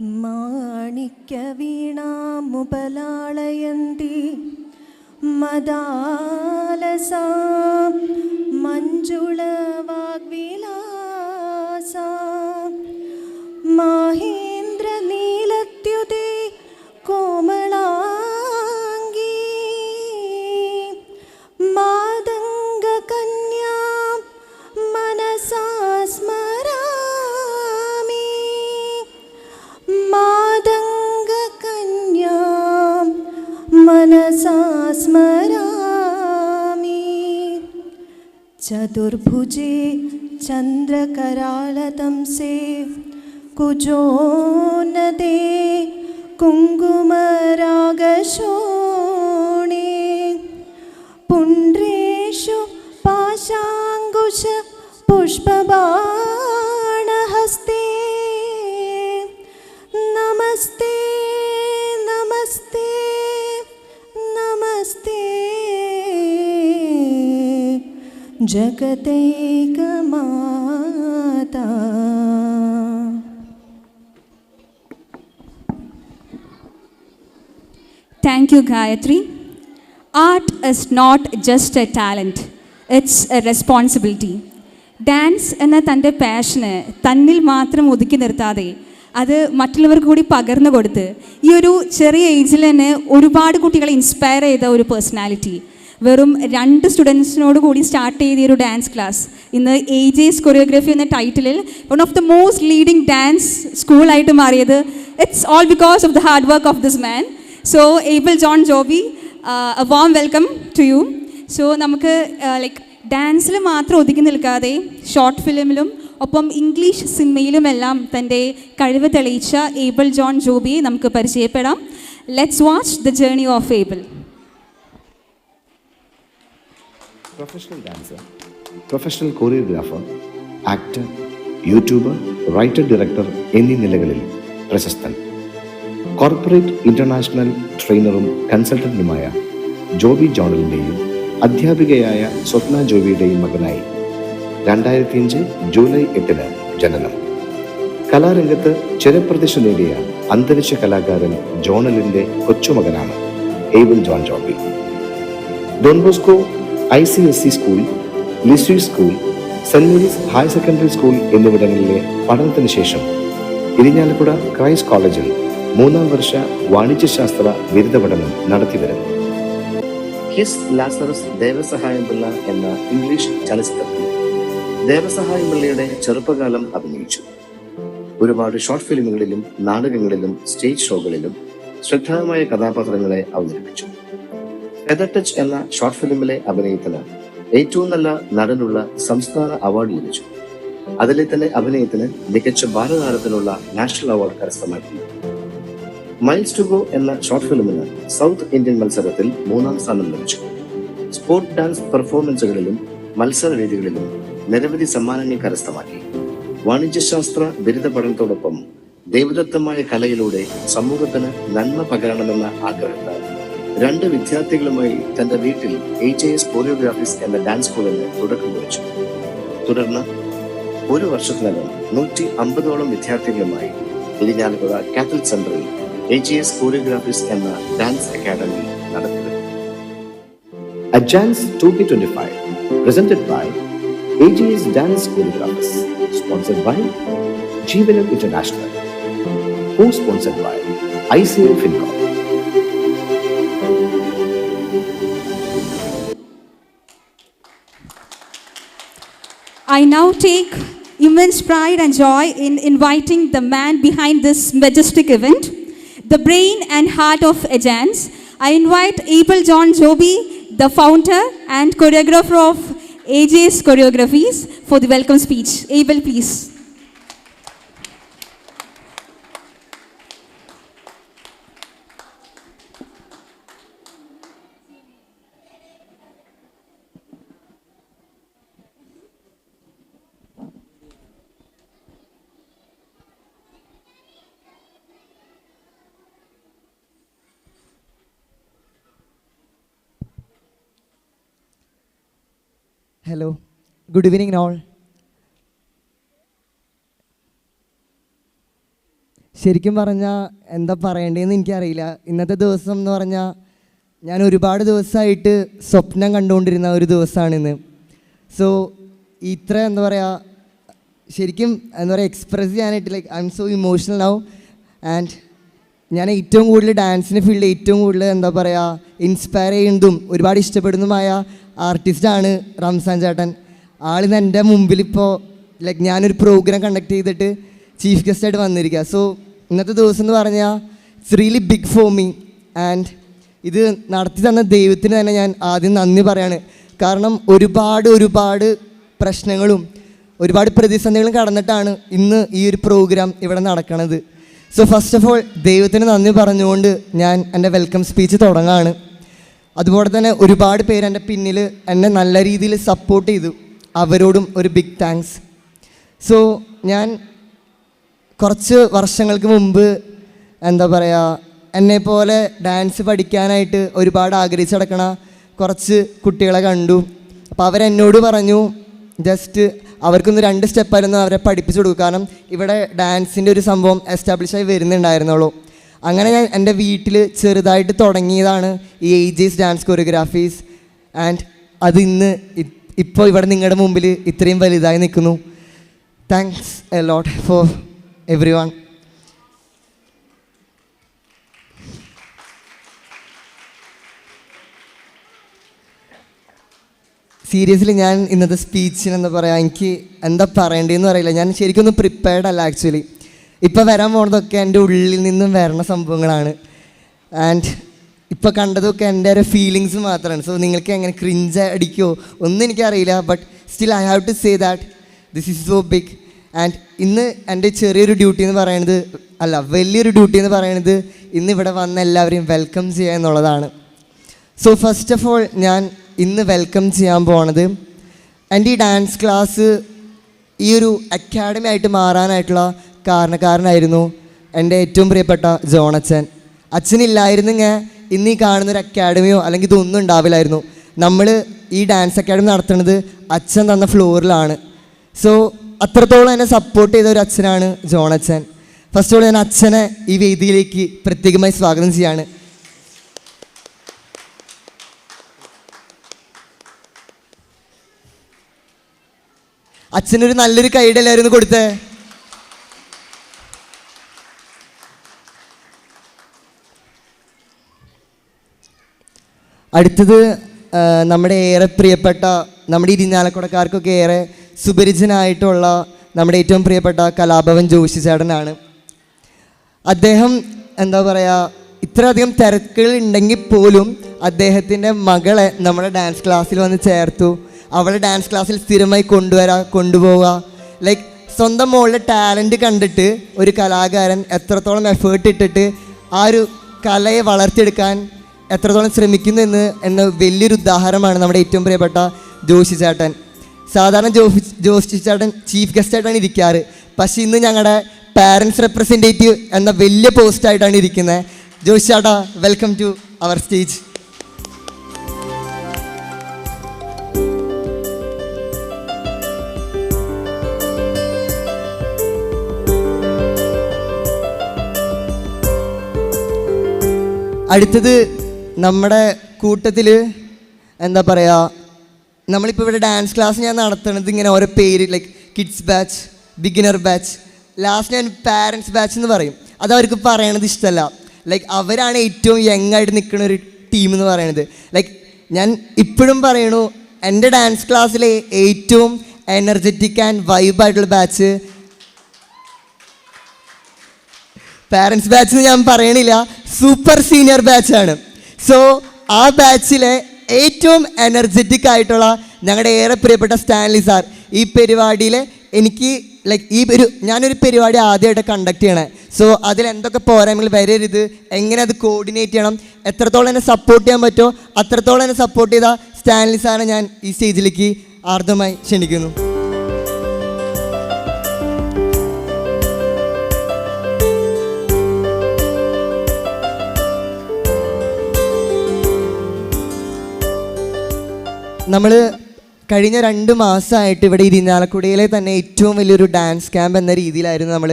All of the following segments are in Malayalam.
മാണിക്യവീണാമുപലാളയന്തി മദാലസാ മഞ്ജുളവാഗ്വിലാസാ മാഹേന്ദ്രനീലത്യുതേ കോമളാംഗീ മാതംഗകന്യാം മനസാ സ്മരാമി മാതംഗകന്യാം മനസാ സ്മരാമി ചതുർഭുജേ ചന്ദ്രകരാളതംസേ കുജോന്നതേ കുങ്കുമരാഗശോണേ പുണ്ട്രേഷു പാശാങ്കുശ പുഷ്പബാണഹസ്തേ നമസ്തേ നമസ്തേ നമസ്തേ ജഗതൈകമാതാ. Thank you, Gayatri. Art is not just a talent, it's a responsibility. Dance എന്ന തൻ്റെ പാഷന് തന്നിൽ മാത്രം ഒതുക്കി നിർത്താതെ അത് മറ്റുള്ളവർക്ക് കൂടി പകർന്നു കൊടുത്ത് ഈ ഒരു ചെറിയ ഏജിൽ തന്നെ ഒരുപാട് കുട്ടികളെ ഇൻസ്പയർ ചെയ്ത ഒരു പേഴ്സണാലിറ്റി. വെറും 2 സ്റ്റുഡൻസിനോട് കൂടി സ്റ്റാർട്ട് ചെയ്ത ഒരു ഡാൻസ് ക്ലാസ് ഇന്ന് AJ's കൊറിയോഗ്രാഫി എന്ന ടൈറ്റിലിൽ one of the most leading dance സ്കൂളായിട്ട് മാറിയത് it's all because of the hard work of this man. So, Abel John Joby, a warm welcome to you. So, നമുക്ക് ഡാൻസിൽ മാത്രം ഒതുക്കി നിൽക്കാതെ ഷോർട്ട് ഫിലിമിലും ഒപ്പം ഇംഗ്ലീഷ് സിനിമയിലുമെല്ലാം തൻ്റെ കഴിവ് തെളിയിച്ച ഏബിൾ ജോൺ ജോബിയെ നമുക്ക് പരിചയപ്പെടാം. Let's watch the journey of able. Professional dancer, professional choreographer, actor, YouTuber, writer, director എന്നീ നിലകളിൽ പ്രശസ്തൻ. കോർപ്പറേറ്റ് ഇന്റർനാഷണൽ ട്രെയിനറും കൺസൾട്ടന്റുമായ ജോബി ജോണലിൻ്റെയും അധ്യാപികയായ സ്വപ്ന ജോബിയുടെയും മകനായി 2005 ജൂലൈ 8 ജനനം. കലാരംഗത്ത് ചിരപ്രതിഷ്ഠ നേടിയ അന്തരിച്ച കലാകാരൻ ജോണലിൻ്റെ കൊച്ചുമകനാണ് Abel John Joby. Don Bosco ICSC school, ലിസ്വി school, saint Mary's higher secondary school എന്നിവിടങ്ങളിലെ പഠനത്തിന് ശേഷം ഇരിഞ്ഞാലക്കുട ക്രൈസ്റ്റ് കോളേജിൽ 3-ാം വർഷ വാണിജ്യശാസ്ത്ര ബിരുദ പഠനം നടത്തിവരുന്നു. ഹിസ് ലാസറസ് ദേവസഹായം പിള്ള എന്ന ഇംഗ്ലീഷ് ചലച്ചിത്രത്തിൽ ദേവസഹായം പിള്ളയുടെ ചെറുപ്പകാലം അഭിനയിച്ചു. ഒരുപാട് ഷോർട്ട് ഫിലിമുകളിലും നാടകങ്ങളിലും സ്റ്റേജ് ഷോകളിലും ശ്രദ്ധേയമായ കഥാപാത്രങ്ങളെ അവതരിപ്പിച്ചു. ഫെദർ ടച്ച് എന്ന ഷോർട്ട് ഫിലിമിലെ അഭിനയത്തിന് ഏറ്റവും നല്ല നടനുള്ള സംസ്ഥാന അവാർഡ് ലഭിച്ചു. അതിലെ തന്നെ അഭിനയത്തിന് മികച്ച ബാലതാരത്തിനുള്ള നാഷണൽ അവാർഡ് കരസ്ഥമാക്കി. മൈൽസ് ടു ഗോ എന്ന ഷോർട്ട് ഫിലിമിന് സൗത്ത് ഇന്ത്യൻ മത്സരത്തിൽ 3-ാം സ്ഥാനം ലഭിച്ചു. സ്പോർട്ട് ഡാൻസ് പെർഫോമൻസുകളിലും മത്സരവേദികളിലും നിരവധി സമ്മാനങ്ങൾ കരസ്ഥമാക്കി. വാണിജ്യശാസ്ത്ര ബിരുദ പഠനത്തോടൊപ്പം ദൈവദത്തമായ കലയിലൂടെ സമൂഹത്തിന് നന്മ പകരണമെന്ന ആഗ്രഹത്താൽ 2 വിദ്യാർത്ഥികളുമായി തന്റെ വീട്ടിൽ AJS കൊറിയോഗ്രാഫീസ് എന്ന ഡാൻസ് സ്കൂളിന് തുടക്കം കുറിച്ചു. തുടർന്ന് 1 വർഷത്തിനകം 150ഓളം വിദ്യാർത്ഥികളുമായി ഇരിഞ്ഞാലക്കുട കാത്തലിക് സെന്ററിൽ AJS കൊറിയോഗ്രാഫീസ് എന്ന ഡാൻസ് അക്കാദമി നടത്തിവരുന്നു. Adjance 2K25 presented by AJS Dance Choreographers, sponsored by Jeevanam International, co-sponsored by ICL Fincom. I now take immense pride and joy in inviting the man behind this majestic event, the brain and heart of Adjance. I invite Abel John Joby, the founder and choreographer of AJ's Choreographies, for the welcome speech. Abel, please. Hello, good evening all. ശരിക്കും പറഞ്ഞാൽ എന്താ പറയേണ്ടതെന്ന് എനിക്കറിയില്ല. ഇന്നത്തെ ദിവസം എന്ന് പറഞ്ഞാൽ ഞാൻ ഒരുപാട് ദിവസമായിട്ട് സ്വപ്നം കണ്ടുകൊണ്ടിരുന്ന ഒരു ദിവസമാണിന്ന്. സോ ഇത്ര എന്താ പറയുക, ശരിക്കും എന്താ പറയുക, എക്സ്പ്രസ് ചെയ്യാനായിട്ട് like I M so emotional now. And ഞാൻ ഏറ്റവും കൂടുതൽ ഡാൻസിന് ഫീൽഡ് ഏറ്റവും കൂടുതൽ എന്താ പറയുക ഇൻസ്പയർ ചെയ്യുന്നതും ഒരുപാട് ഇഷ്ടപ്പെടുന്നതുമായ ആർട്ടിസ്റ്റാണ് റംസാൻ ചേട്ടൻ. ആളിന്ന് എൻ്റെ മുമ്പിലിപ്പോൾ ലൈക്ക് ഞാനൊരു പ്രോഗ്രാം കണ്ടക്ട് ചെയ്തിട്ട് ചീഫ് ഗസ്റ്റായിട്ട് വന്നിരിക്കുക. സോ ഇന്നത്തെ ദിവസം എന്ന് പറഞ്ഞാൽ it's really big for me. And ഇത് നടത്തി തന്ന ദൈവത്തിന് തന്നെ ഞാൻ ആദ്യം നന്ദി പറയാണ്. കാരണം ഒരുപാട് പ്രശ്നങ്ങളും ഒരുപാട് പ്രതിസന്ധികളും കടന്നിട്ടാണ് ഇന്ന് ഈ ഒരു പ്രോഗ്രാം ഇവിടെ നടക്കുന്നത്. സോ ഫസ്റ്റ് ഓഫ് ഓൾ ദൈവത്തിന് നന്ദി പറഞ്ഞുകൊണ്ട് ഞാൻ എൻ്റെ വെൽക്കം സ്പീച്ച് തുടങ്ങുകയാണ്. അതുപോലെ തന്നെ ഒരുപാട് പേര് എൻ്റെ പിന്നിൽ എന്നെ നല്ല രീതിയിൽ സപ്പോർട്ട് ചെയ്തു. അവരോടും ഒരു ബിഗ് താങ്ക്സ്. സോ ഞാൻ കുറച്ച് വർഷങ്ങൾക്ക് മുമ്പ് എന്താ പറയുക എന്നെപ്പോലെ ഡാൻസ് പഠിക്കാനായിട്ട് ഒരുപാട് ആഗ്രഹിച്ച് നടക്കണ കുറച്ച് കുട്ടികളെ കണ്ടു. അപ്പോൾ അവരെന്നോട് പറഞ്ഞു ജസ്റ്റ് അവർക്കൊന്ന് 2 സ്റ്റെപ്പായിരുന്നു അവരെ പഠിപ്പിച്ചു കൊടുക്കും. കാരണം ഇവിടെ ഡാൻസിൻ്റെ ഒരു സംഭവം എസ്റ്റാബ്ലിഷായി വരുന്നുണ്ടായിരുന്നുള്ളൂ. അങ്ങനെ ഞാൻ എൻ്റെ വീട്ടിൽ ചെറുതായിട്ട് തുടങ്ങിയതാണ് ഈ AJ's ഡാൻസ് കൊറിയോഗ്രാഫീസ്. ആൻഡ് അത് ഇന്ന് ഇപ്പോൾ ഇവിടെ നിങ്ങളുടെ മുമ്പിൽ ഇത്രയും വലുതായി നിൽക്കുന്നു. Thanks a lot for every one. Seriously ഞാൻ ഇന്നത്തെ സ്പീച്ചിന് എന്താ പറയുക, എനിക്ക് എന്താ പറയേണ്ടതെന്ന് അറിയില്ല. ഞാൻ ശരിക്കും ഒന്നും പ്രിപ്പയർഡ് അല്ല ആക്ച്വലി. ഇപ്പോൾ വരാൻ പോകുന്നതൊക്കെ എൻ്റെ ഉള്ളിൽ നിന്നും വരുന്ന സംഭവങ്ങളാണ്. ആൻഡ് ഇപ്പോൾ കണ്ടതൊക്കെ എൻ്റെ ഒരു ഫീലിങ്സ് മാത്രമാണ്. സോ നിങ്ങൾക്ക് എങ്ങനെ ക്രിഞ്ച് അടിക്കുമോ ഒന്നും എനിക്കറിയില്ല. But still I have to say that this is so big. And ഇന്ന് എൻ്റെ ചെറിയൊരു ഡ്യൂട്ടി എന്ന് പറയുന്നത് വലിയൊരു ഡ്യൂട്ടി എന്ന് പറയുന്നത് ഇന്ന് ഇവിടെ വന്ന എല്ലാവരെയും വെൽക്കം ചെയ്യുക എന്നുള്ളതാണ്. സോ ഫസ്റ്റ് ഓഫ് ഓൾ ഞാൻ ഇന്ന് വെൽക്കം ചെയ്യാൻ പോണത് എൻ്റെ ഈ ഡാൻസ് ക്ലാസ് ഈ ഒരു അക്കാഡമി ആയിട്ട് മാറാനായിട്ടുള്ള കാരണക്കാരനായിരുന്നു എൻ്റെ ഏറ്റവും പ്രിയപ്പെട്ട ജോണച്ചൻ. അച്ഛനില്ലായിരുന്നെങ്കിൽ ഇന്ന് ഈ കാണുന്നൊരു അക്കാഡമിയോ അല്ലെങ്കിൽ ഇതൊന്നും ഉണ്ടാവില്ലായിരുന്നു. നമ്മൾ ഈ ഡാൻസ് അക്കാഡമി നടത്തുന്നത് അച്ഛൻ തന്ന ഫ്ലോറിലാണ്. സോ അത്രത്തോളം എന്നെ സപ്പോർട്ട് ചെയ്ത ഒരു അച്ഛനാണ് ജോണച്ചൻ. ഫസ്റ്റ് ഓൾ ഞാൻ അച്ഛനെ ഈ വേദിയിലേക്ക് പ്രത്യേകമായി സ്വാഗതം ചെയ്യാണ്. അച്ഛനൊരു നല്ലൊരു കൈയുടെ എല്ലാവരും കൊടുത്തേ. അടുത്തത് നമ്മുടെ ഏറെ പ്രിയപ്പെട്ട നമ്മുടെ ഇരിഞ്ഞാലക്കുടക്കാർക്കൊക്കെ ഏറെ സുപരിചിതനായിട്ടുള്ള നമ്മുടെ ഏറ്റവും പ്രിയപ്പെട്ട കലാഭവൻ ജോഷി ചേട്ടനാണ്. അദ്ദേഹം എന്താ പറയുക ഇത്രയധികം തിരക്കുകൾ ഉണ്ടെങ്കിൽ പോലും അദ്ദേഹത്തിൻ്റെ മകളെ നമ്മുടെ ഡാൻസ് ക്ലാസ്സിൽ വന്ന് ചേർത്തു. അവളെ ഡാൻസ് ക്ലാസ്സിൽ സ്ഥിരമായി കൊണ്ടുപോവുക. ലൈക്ക് സ്വന്തം മോളുടെ ടാലൻറ്റ് കണ്ടിട്ട് ഒരു കലാകാരൻ എത്രത്തോളം എഫേർട്ട് ഇട്ടിട്ട് ആ ഒരു കലയെ വളർത്തിയെടുക്കാൻ എത്രത്തോളം ശ്രമിക്കുന്നു എന്ന വലിയൊരു ഉദാഹരണമാണ് നമ്മുടെ ഏറ്റവും പ്രിയപ്പെട്ട ജോഷി ചേട്ടൻ. സാധാരണ ജോഷി ചേട്ടൻ ചീഫ് ഗസ്റ്റായിട്ടാണ് ഇരിക്കാറ്. പക്ഷേ ഇന്ന് ഞങ്ങളുടെ പാരൻസ് റെപ്രസെൻറ്റേറ്റീവ് എന്ന വലിയ പോസ്റ്റായിട്ടാണ് ഇരിക്കുന്നത്. ജോഷി ചേട്ടാ, വെൽക്കം ടു അവർ സ്റ്റേജ്. അടുത്തത് നമ്മുടെ കൂട്ടത്തിൽ എന്താ പറയുക നമ്മളിപ്പോൾ ഇവിടെ ഡാൻസ് ക്ലാസ് ഞാൻ നടത്തുന്നത് ഇങ്ങനെ ഓരോ പേര് like kids batch, beginner batch, last ഞാൻ പാരൻസ് ബാച്ച് എന്ന് പറയും. അതവർക്ക് പറയണത് ഇഷ്ടമല്ല. ലൈക്ക് അവരാണ് ഏറ്റവും യങ് ആയിട്ട് നിൽക്കുന്ന ഒരു ടീം എന്ന് പറയണത്. ലൈക്ക് ഞാൻ ഇപ്പോഴും പറയണു എൻ്റെ ഡാൻസ് ക്ലാസ്സിലെ ഏറ്റവും എനർജറ്റിക് ആൻഡ് വൈബായിട്ടുള്ള ബാച്ച് പാരൻസ് ബാച്ച് എന്ന് ഞാൻ പറയണില്ല, സൂപ്പർ സീനിയർ ബാച്ചാണ്. സോ ആ ബാച്ചിലെ ഏറ്റവും എനർജറ്റിക് ആയിട്ടുള്ള ഞങ്ങളുടെ ഏറെ പ്രിയപ്പെട്ട സ്റ്റാൻലി സാർ ഈ പരിപാടിയിൽ എനിക്ക് ലൈക്ക് ഞാനൊരു പരിപാടി ആദ്യമായിട്ട് കണ്ടക്ട് ചെയ്യണേ. സോ അതിൽ എന്തൊക്കെ പോരായ്മകൾ വരരുത്, എങ്ങനെ അത് കോർഡിനേറ്റ് ചെയ്യണം, എത്രത്തോളം എന്നെ സപ്പോർട്ട് ചെയ്യാൻ പറ്റുമോ അത്രത്തോളം എന്നെ സപ്പോർട്ട് ചെയ്ത സ്റ്റാൻലി സാറിനെ ഞാൻ ഈ സ്റ്റേജിലേക്ക് ആർദ്രമായി ക്ഷണിക്കുന്നു. നമ്മൾ കഴിഞ്ഞ 2 മാസമായിട്ട് ഇവിടെ ഇരിഞ്ഞാലക്കുടയിലെ തന്നെ ഏറ്റവും വലിയൊരു ഡാൻസ് ക്യാമ്പ് എന്ന രീതിയിലായിരുന്നു നമ്മൾ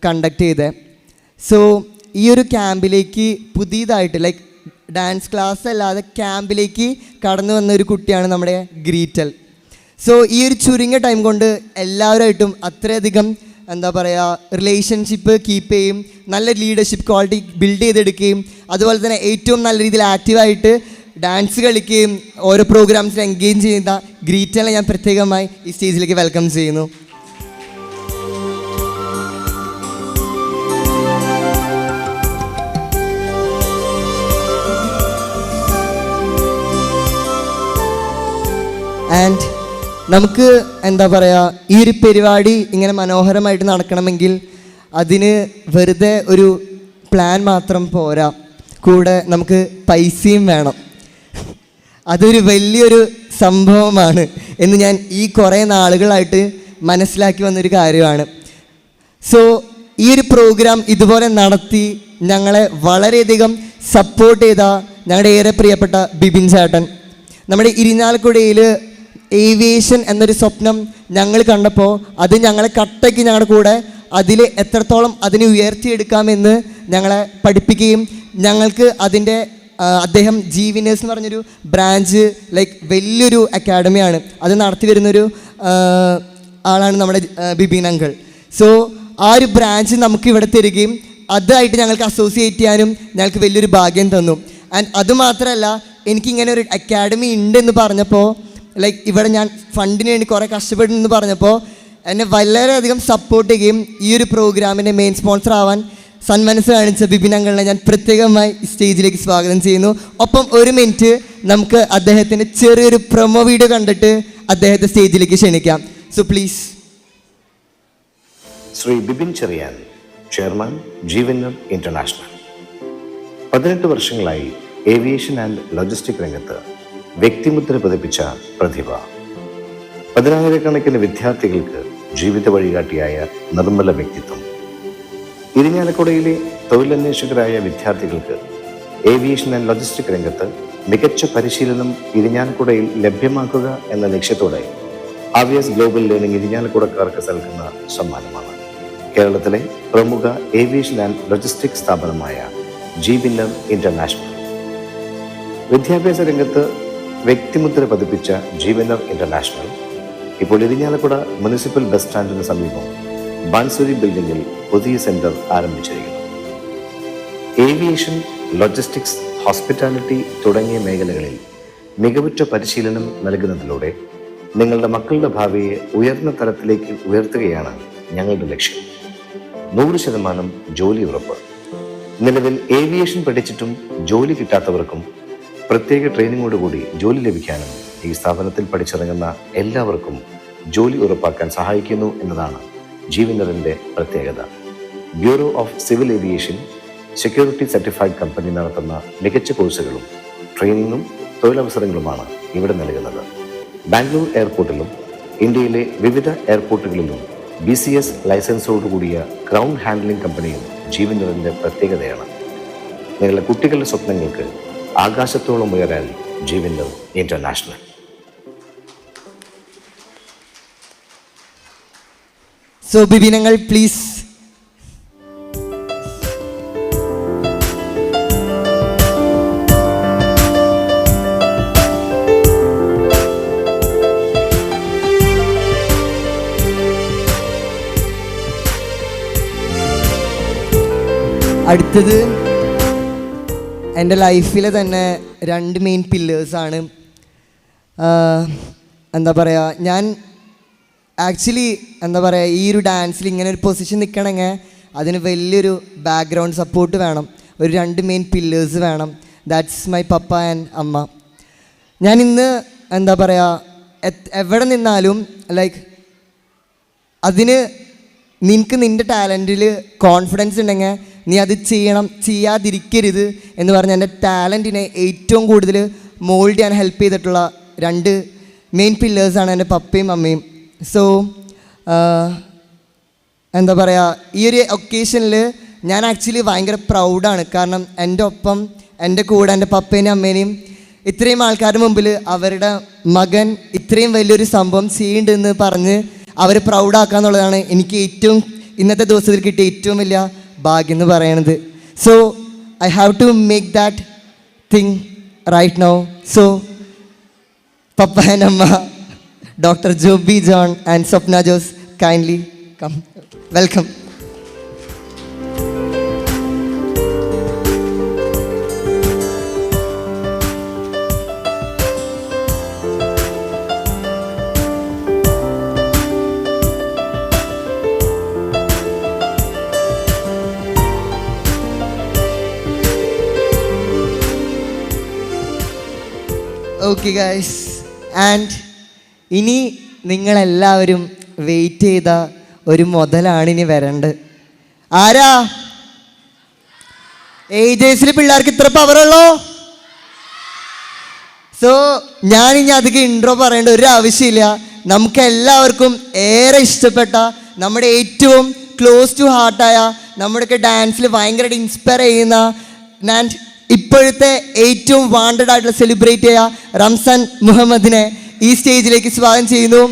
കണ്ടക്ട് ചെയ്തത്. സോ ഈ ഒരു ക്യാമ്പിലേക്ക് പുതിയതായിട്ട് ലൈക്ക് ഡാൻസ് ക്ലാസ് അല്ലാതെ ക്യാമ്പിലേക്ക് കടന്നു വന്ന ഒരു കുട്ടിയാണ് നമ്മുടെ ഗ്രീറ്റൽ. സോ ഈ ഒരു ചുരുങ്ങിയ ടൈം കൊണ്ട് എല്ലാവരുമായിട്ടും അത്രയധികം എന്താ പറയുക റിലേഷൻഷിപ്പ് കീപ്പ് ചെയ്യും, നല്ല ലീഡർഷിപ്പ് ക്വാളിറ്റി ബിൽഡ് ചെയ്തെടുക്കുകയും അതുപോലെ തന്നെ ഏറ്റവും നല്ല രീതിയിൽ ആക്റ്റീവായിട്ട് ഡാൻസ് കളിക്കുകയും ഓരോ പ്രോഗ്രാംസിൽ എൻഗേജ് ചെയ്യുന്ന ഗ്രീറ്റലിനെ ഞാൻ പ്രത്യേകമായി ഈ സ്റ്റേജിലേക്ക് വെൽക്കം ചെയ്യുന്നു. ആൻഡ് നമുക്ക് എന്താ പറയുക, ഈ ഒരു പരിപാടി ഇങ്ങനെ മനോഹരമായിട്ട് നടക്കണമെങ്കിൽ അതിന് വെറുതെ ഒരു പ്ലാൻ മാത്രം പോരാ, കൂടെ നമുക്ക് പൈസയും വേണം. അതൊരു വലിയൊരു സംഭവമാണ് എന്ന് ഞാൻ ഈ കുറേ നാളുകളായിട്ട് മനസ്സിലാക്കി വന്നൊരു കാര്യമാണ്. സോ ഈ ഒരു പ്രോഗ്രാം ഇതുപോലെ നടത്തി ഞങ്ങളെ വളരെയധികം സപ്പോർട്ട് ചെയ്ത ഞങ്ങളുടെ ഏറെ പ്രിയപ്പെട്ട ബിബിൻ ചേട്ടൻ, നമ്മുടെ ഇരിഞ്ഞാലക്കുടയിൽ ഏവിയേഷൻ എന്നൊരു സ്വപ്നം ഞങ്ങൾ കണ്ടപ്പോൾ അത് ഞങ്ങളെ കട്ടയ്ക്ക് ഞങ്ങളുടെ കൂടെ അതിൽ എത്രത്തോളം അതിനെ ഉയർത്തിയെടുക്കാമെന്ന് ഞങ്ങളെ പഠിപ്പിക്കുകയും ഞങ്ങൾക്ക് അതിൻ്റെ അദ്ദേഹം ജീവിനേഴ്സ് എന്ന് പറഞ്ഞൊരു ബ്രാഞ്ച് ലൈക്ക് വലിയൊരു അക്കാഡമിയാണ്, അത് നടത്തി വരുന്നൊരു ആളാണ് നമ്മുടെ ബിബിൻ അങ്കിൾ. സോ ആ ഒരു ബ്രാഞ്ച് നമുക്ക് ഇവിടെ തരികയും അതായിട്ട് ഞങ്ങൾക്ക് അസോസിയേറ്റ് ചെയ്യാനും ഞങ്ങൾക്ക് വലിയൊരു ഭാഗ്യം തന്നു. ആൻഡ് അതുമാത്രമല്ല, എനിക്കിങ്ങനെ ഒരു അക്കാഡമി ഉണ്ടെന്ന് പറഞ്ഞപ്പോൾ ലൈക്ക് ഇവിടെ ഞാൻ ഫണ്ടിന് വേണ്ടി കുറേ കഷ്ടപ്പെടുന്നെന്ന് പറഞ്ഞപ്പോൾ എന്നെ വളരെയധികം സപ്പോർട്ട് ചെയ്യുകയും ഈ ഒരു പ്രോഗ്രാമിൻ്റെ മെയിൻ സ്പോൺസർ ആവാൻ സന്മനസ് കാണിച്ച ബിബിൻ അങ്കിളിനെ ഞാൻ പ്രത്യേകമായി സ്റ്റേജിലേക്ക് സ്വാഗതം ചെയ്യുന്നു. ഒപ്പം ഒരു മിനിറ്റ് നമുക്ക് അദ്ദേഹത്തിൻ്റെ ചെറിയൊരു പ്രൊമോ വീഡിയോ കണ്ടിട്ട് അദ്ദേഹത്തെ സ്റ്റേജിലേക്ക് ക്ഷണിക്കാം. So please. Shri Bibin Cherian, chairman Jeevaner international. 18 വർഷങ്ങളായി ഏവിയേഷൻ ആൻഡ് ലോജിസ്റ്റിക് രംഗത്ത് വ്യക്തിമുദ്ര പതിപ്പിച്ച പ്രതിഭ. 10,000-കണക്കിന് വിദ്യാർത്ഥികൾക്ക് ജീവിത വഴികാട്ടിയായ നിർമ്മല വ്യക്തിത്വം. ഇരിഞ്ഞാലക്കുടയിലെ തൊഴിലന്വേഷകരായ വിദ്യാർത്ഥികൾക്ക് ഏവിയേഷൻ ആൻഡ് ലോജിസ്റ്റിക് രംഗത്ത് മികച്ച പരിശീലനം ഇരിഞ്ഞാലക്കുടയിൽ ലഭ്യമാക്കുക എന്ന ലക്ഷ്യത്തോടെ ആവിയസ് ഗ്ലോബൽ ലേണിംഗ് ഇരിഞ്ഞാലക്കുടക്കാർക്ക് നൽകുന്ന സമ്മാനമാണ്. കേരളത്തിലെ പ്രമുഖ ഏവിയേഷൻ ആൻഡ് ലോജിസ്റ്റിക് സ്ഥാപനമായ ജീവനർ ഇന്റർനാഷണൽ. വിദ്യാഭ്യാസ രംഗത്ത് വ്യക്തിമുദ്ര പതിപ്പിച്ച ജീവനർ ഇന്റർനാഷണൽ ഇപ്പോൾ ഇരിഞ്ഞാലക്കുട മുനിസിപ്പൽ ബസ് സ്റ്റാൻഡിന് സമീപം ബാൻസുരി ബിൽഡിംഗിൽ പുതിയ സെന്റർ ആരംഭിച്ചിരിക്കുന്നു. ഏവിയേഷൻ, ലോജിസ്റ്റിക്സ്, ഹോസ്പിറ്റാലിറ്റി തുടങ്ങിയ മേഖലകളിൽ മികവുറ്റ പരിശീലനം നൽകുന്നതിലൂടെ നിങ്ങളുടെ മക്കളുടെ ഭാവിയെ ഉയർന്ന തലത്തിലേക്ക് ഉയർത്തുകയാണ് ഞങ്ങളുടെ ലക്ഷ്യം. 100% ജോലി ഉറപ്പ്. നിലവിൽ ഏവിയേഷൻ പഠിച്ചിട്ടും ജോലി കിട്ടാത്തവർക്കും പ്രത്യേക ട്രെയിനിങ്ങോടുകൂടി ജോലി ലഭിക്കാനും ഈ സ്ഥാപനത്തിൽ പഠിച്ചിറങ്ങുന്ന എല്ലാവർക്കും ജോലി ഉറപ്പാക്കാൻ സഹായിക്കുന്നു എന്നതാണ് ജീവനറിൻ്റെ പ്രത്യേകത. Bureau of civil aviation security certified company നടത്തുന്ന മികച്ച കോഴ്സുകളും ട്രെയിനിങ്ങും തൊഴിലവസരങ്ങളുമാണ് ഇവിടെ നൽകുന്നത്. ബാംഗ്ലൂർ എയർപോർട്ടിലും ഇന്ത്യയിലെ വിവിധ എയർപോർട്ടുകളിലും BCS ലൈസൻസോടുകൂടിയ ഗ്രൗണ്ട് ഹാൻഡ്ലിംഗ് കമ്പനിയും ജീവനറിൻ്റെ പ്രത്യേകതയാണ്. നിങ്ങളുടെ കുട്ടികളുടെ സ്വപ്നങ്ങൾക്ക് ആകാശത്തോളം ഉയരാൻ ജീവനർ ഇന്റർനാഷണൽ. സോ ബിബിനങ്ങൾ പ്ലീസ്. അടുത്തത് എൻ്റെ ലൈഫിലെ തന്നെ 2 മെയിൻ പില്ലേഴ്സാണ്. എന്താ പറയുക, ഞാൻ ആക്ച്വലി എന്താ പറയുക, ഈ ഒരു ഡാൻസിൽ ഇങ്ങനെ ഒരു പൊസിഷൻ നിൽക്കണമെങ്കിൽ അതിന് വലിയൊരു ബാക്ക്ഗ്രൗണ്ട് സപ്പോർട്ട് വേണം. ഒരു 2 മെയിൻ പില്ലേഴ്സ് വേണം. ദാറ്റ്സ് മൈ പപ്പ ആൻഡ് അമ്മ. ഞാൻ ഇന്ന് എന്താ പറയുക, എവിടെ നിന്നാലും ലൈക്ക് അതിന് നിനക്ക് നിൻ്റെ ടാലൻറ്റിൽ കോൺഫിഡൻസ് ഉണ്ടെങ്കിൽ നീ അത് ചെയ്യണം, ചെയ്യാതിരിക്കരുത് എന്ന് പറഞ്ഞ് എൻ്റെ ടാലൻറ്റിനെ ഏറ്റവും കൂടുതൽ മോൾഡ് ചെയ്യാൻ ഹെൽപ്പ് ചെയ്തിട്ടുള്ള 2 മെയിൻ പില്ലേഴ്സാണ് എൻ്റെ പപ്പയും അമ്മയും. സോ എന്താ പറയുക, ഈ ഒരു ഒക്കേഷനിൽ ഞാൻ ആക്ച്വലി ഭയങ്കര പ്രൗഡാണ്. കാരണം എൻ്റെ ഒപ്പം എൻ്റെ കൂടെ എൻ്റെ പപ്പേനെയും അമ്മേനെയും ഇത്രയും ആൾക്കാരുടെ മുമ്പിൽ അവരുടെ മകൻ ഇത്രയും വലിയൊരു സംഭവം ചെയ്യുന്നുണ്ടെന്ന് പറഞ്ഞ് അവരെ പ്രൗഡാക്കുക എന്നുള്ളതാണ് എനിക്ക് ഇന്നത്തെ ദിവസത്തിൽ കിട്ടിയ ഏറ്റവും വലിയ ഭാഗ്യം എന്ന് പറയണത്. So I have to make that thing right now. So പപ്പ ആൻഡ് അമ്മ, Dr. Joby John and Swapna Jose, kindly come. Welcome. Okay guys, and ഇനി നിങ്ങളെല്ലാവരും വെയിറ്റ് ചെയ്ത ഒരു മുതലാണ് ഇനി വരേണ്ടത്. ആരാ? ഏജേഴ്സിൽ പിള്ളേർക്ക് ഇത്ര പവറുള്ളോ? സോ ഞാനിനി അധികം ഇൻട്രോ പറയേണ്ട ഒരു ആവശ്യമില്ല. നമുക്ക് എല്ലാവർക്കും ഏറെ ഇഷ്ടപ്പെട്ട, നമ്മുടെ ഏറ്റവും ക്ലോസ് ടു ഹാർട്ടായ, നമ്മുടെയൊക്കെ ഡാൻസിൽ ഭയങ്കരമായിട്ട് ഇൻസ്പയർ ചെയ്യുന്ന ആൻഡ് ഇപ്പോഴത്തെ ഏറ്റവും വാണ്ടഡ് ആയിട്ടുള്ള സെലിബ്രേറ്റ് ചെയ്യുക റംസാൻ മുഹമ്മദിനെ ഈ സ്റ്റേജിലേക്ക് സ്വാഗതം ചെയ്യുന്നു.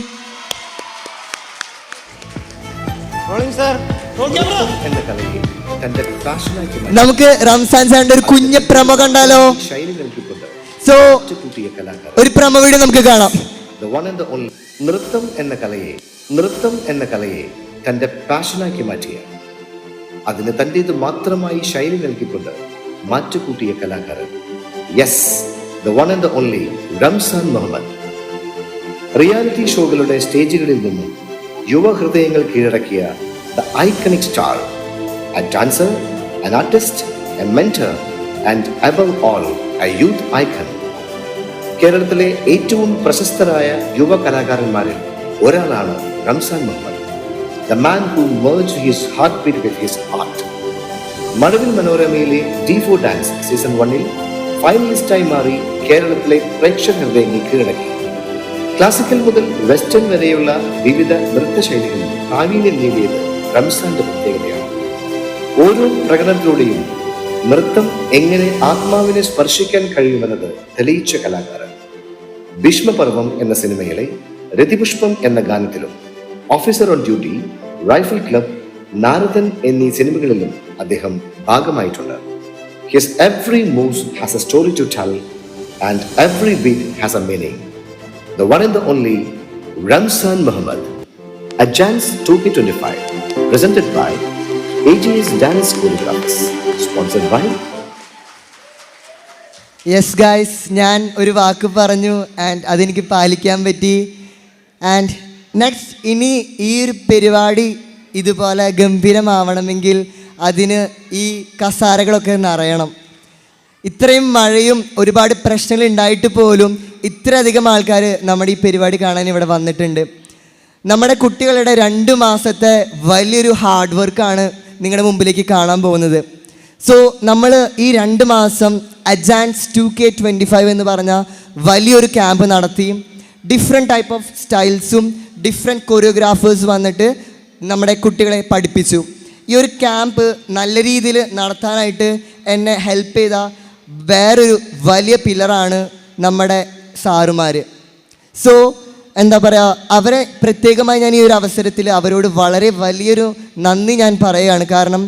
നമുക്ക് റംസാൻ സാറിന്റെ ഒരു കുഞ്ഞ് പ്രമോ കണ്ടാലോ? സോ ഒരു പ്രമോ വീഡിയോ നമുക്ക് കാണാം. നൃത്തം എന്ന കലയെ തന്റെ പാഷനാക്കി മാറ്റിയ, അതിന് തന്റേത് മാത്രമായി ശൈലി നൽകിക്കൊണ്ട് മാറ്റുകൂട്ടിയ കലാകാരൻ, yes, the one and the only Ramzan Muhammad. Reality ഷോകളുടെ സ്റ്റേജുകളിൽ നിന്നും യുവഹൃദയങ്ങൾ കീഴടക്കിയ the iconic star, a dancer, an artist, a mentor, and above all, a youth icon. കേരളത്തിലെ ഏറ്റവും പ്രശസ്തരായ യുവ കലാകാരന്മാരിൽ ഒരാളാണ് Ramzan Muhammad. The man who merged his heartbeat with his art. മഴവിൽ മനോരമയിലെ D4 ഡാൻസ് സീസൺ 1-ൽ ഫൈനലിസ്റ്റായി മാറി കേരളത്തിലെ പ്രേക്ഷക ഹൃദയങ്ങൾ കീഴടക്കി. ക്ലാസിക്കൽ മുതൽ വെസ്റ്റേൺ വരെയുള്ള വിവിധ നൃത്തശൈലികളിൽ പ്രാവീണ്യം നേടിയത് റംസാന്റെ പ്രത്യേകതയാണ്. ഓരോ പ്രകടനത്തിലൂടെയും നൃത്തം എങ്ങനെ ആത്മാവിനെ സ്പർശിക്കാൻ കഴിയുമെന്നത് തെളിയിച്ച കലാകാരൻ. ഭീഷ്മപർവം എന്ന സിനിമയിലെ രതിപുഷ്പം എന്ന ഗാനത്തിലും, officer on duty, rifle club, Naradan എന്നീ സിനിമകളിലും അദ്ദേഹം ഭാഗമായിട്ടുണ്ട്. His every move has a story to tell and every beat has a meaning. The one and the only Ramzan Muhammad. Ajans 2K25, presented by AGS Dance Choreographers, sponsored by. Yes guys, ഞാൻ ഒരു വാക്ക് പറഞ്ഞു ആൻഡ് അതെനിക്ക് പാലിക്കാൻ പറ്റി. ആൻഡ് നെക്സ്റ്റ്, ഇനി ഈ ഒരു പരിപാടി ഇതുപോലെ ഗംഭീരമാവണമെങ്കിൽ അതിന് ഈ കസാരകളൊക്കെ നിറയണം. ഇത്രയും മഴയും ഒരുപാട് പ്രശ്നങ്ങൾ ഉണ്ടായിട്ട് പോലും ഇത്രയധികം ആൾക്കാർ നമ്മുടെ ഈ പരിപാടി കാണാൻ ഇവിടെ വന്നിട്ടുണ്ട്. നമ്മുടെ കുട്ടികളുടെ 2 മാസത്തെ വലിയൊരു ഹാർഡ് വർക്കാണ് നിങ്ങളുടെ മുമ്പിലേക്ക് കാണാൻ പോകുന്നത്. സോ നമ്മൾ ഈ 2 മാസം അജാൻസ് 2K25 എന്ന് പറഞ്ഞ വലിയൊരു ക്യാമ്പ് നടത്തി. ഡിഫറെൻറ്റ് ടൈപ്പ് ഓഫ് സ്റ്റൈൽസും ഡിഫറെൻറ്റ് കൊറിയോഗ്രാഫേഴ്സ് വന്നിട്ട് നമ്മുടെ കുട്ടികളെ പഠിപ്പിച്ചു. ഈ ഒരു ക്യാമ്പ് നല്ല രീതിയിൽ നടത്താനായിട്ട് എന്നെ ഹെൽപ്പ് ചെയ്ത വേറൊരു വലിയ പില്ലറാണ് നമ്മുടെ സാറുമാർ. സോ എന്താ പറയുക, അവരെ പ്രത്യേകമായി ഞാൻ ഈ ഒരു അവസരത്തിൽ അവരോട് വളരെ വലിയൊരു നന്ദി ഞാൻ പറയുകയാണ്. കാരണം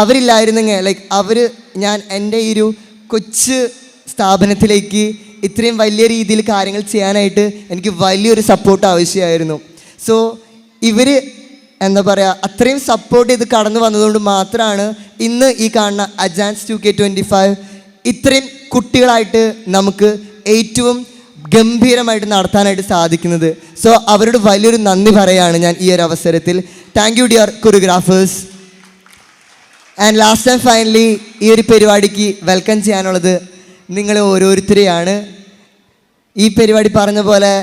അവരില്ലായിരുന്നെങ്കിൽ ഞാൻ എൻ്റെ ഈ ഒരു കൊച്ചു സ്ഥാപനത്തിലേക്ക് ഇത്രയും വലിയ രീതിയിൽ കാര്യങ്ങൾ ചെയ്യാനായിട്ട് എനിക്ക് വലിയൊരു സപ്പോർട്ട് ആവശ്യമായിരുന്നു. സോ ഇവർ എന്താ പറയുക, അത്രയും സപ്പോർട്ട് ചെയ്ത് കടന്നു വന്നതുകൊണ്ട് മാത്രമാണ് ഇന്ന് ഈ കാണുന്ന അജാൻസ് 2K25 ഇത്രയും കുട്ടികളായിട്ട് നമുക്ക് ഏറ്റവും ഗംഭീരമായിട്ട് നടത്താനായിട്ട് സാധിക്കുന്നത്. സോ അവരോട് വലിയൊരു നന്ദി പറയുകയാണ് ഞാൻ ഈ ഒരു അവസരത്തിൽ. Thank you dear choreographers. And last and finally ഈ ഒരു പരിപാടിക്ക് വെൽക്കം ചെയ്യാനുള്ളത് നിങ്ങൾ ഓരോരുത്തരെയാണ്. ഈ പരിപാടി പറഞ്ഞ പോലെ